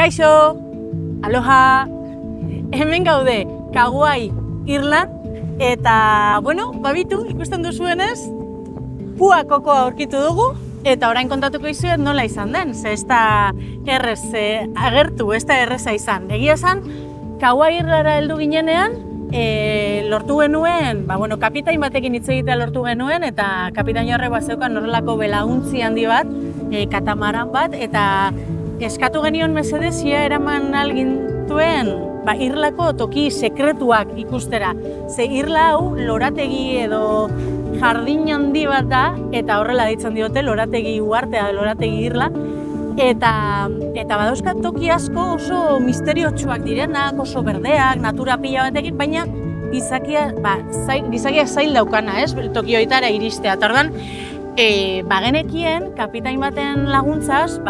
Kaixo, aloha, hemen gaude, Kauai, Irlan, eta, babitu, ikusten duzuenez, pua kokoa aurkitu dugu, eta orain kontatuko izuet nola izan den, ze ez da errez agertu, ez da erreza izan. Egia esan, Kauai Irlara heldu ginenean, lortu genuen, kapitain batekin hitz egitea lortu genuen, eta kapitain horrek bazeukan horrelako belauntzi handi bat, katamaran bat, eta eskatu genion mesedez ia eraman algintuen Irlako toki sekretuak ikustera. Ze Irla hau lorategi edo jardin handi bat da, eta horrela ditzen diote lorategi uhartea, lorategi Irla, eta badauzkat toki asko oso misteriotsuak direnak, oso berdeak, natura pila batekin, baina gizakia zail daukana, ez? Toki horietara iristea. Eta orduan, bagenekien kapitain baten laguntzaz,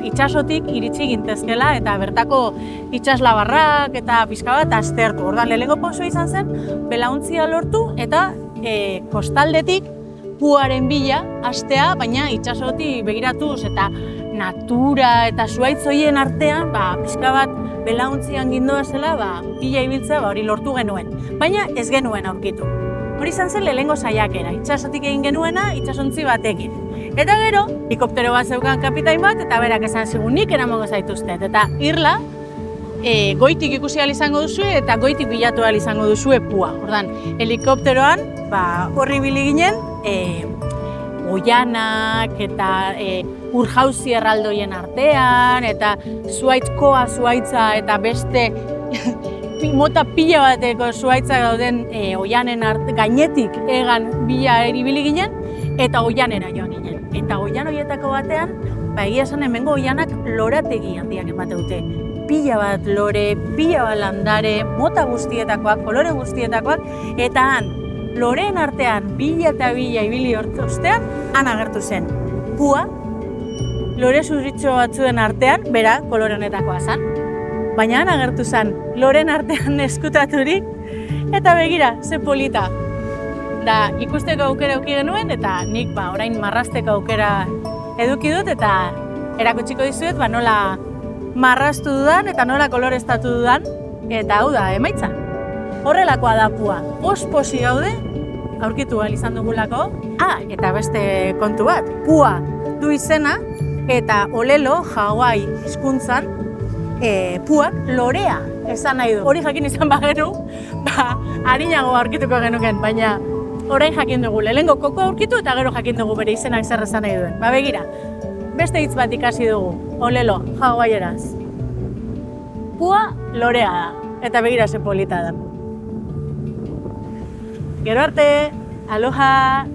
itsasotik iritsi gintezkela eta bertako itsaslabarrak eta pixka bat aztertu. Orduan, lehenengo pausua izan zen, belauntzia lortu eta kostaldetik puaren bila hastea, baina itsasotik begiratuz eta natura eta zuhaitz horien artean, pixka bat belauntzian gindoa zela, bila ibiltzea hori lortu genuen. Baina ez genuen aurkitu. Hori izan zen lehenengo saiakera, itsasotik egin genuena, itsasontzi batekin. Eta gero, helikoptero bat zeukan kapitain bat, eta berak esan zigun nik eramango zaituztet. Eta Irla, goitik ikusi ahal izango duzue, eta goitik bilatu ahal izango duzue pua. Ordan, helikopteroan, horri bili ginen, oianak eta urjauzi erraldoien artean, eta zuhaitza eta beste mota pila bateko zuhaitzak dauden oianen gainetik egan bila eribili ginen, eta oianera joan ginen. Eta oian horietako batean, egia esan hemengo oianak lorategi handiak emate dute. Pila bat lore, pila bat landare, mota guztietakoak, kolore guztietakoak, eta han, loreen artean, bila eta bila ibili ostean, han agertu zen. Pua, lore zurritxo batzuen artean, bera, kolore honetakoa zen. Baina han agertu zen, loren artean eskutaturik, eta begira, ze polita. Da, ikusteko aukera eduki genuen, eta nik orain marrazteko aukera eduki dut, eta erakutsiko dizuet nola marraztu dudan, eta nola koloreztatu dudan, eta hau da, emaitza. Horrelakoa da pua, posposi gaude, aurkitu ahal izan dugulako. Eta beste kontu bat, pua du izena, eta olelo, Hawaii hizkuntzan, puak lorea esan nahi du. Hori jakin izan bagenu, harinago aurkituko genuken, baina orain jakin dugu. Lehenengo koko aurkitu eta gero jakin dugu bere izenak zer esan nahi duen. Begira, beste hitz bat ikasi dugu, olelo, hawaiieraz. Pua lorea da, eta begira ze polita da. Gero arte, aloha!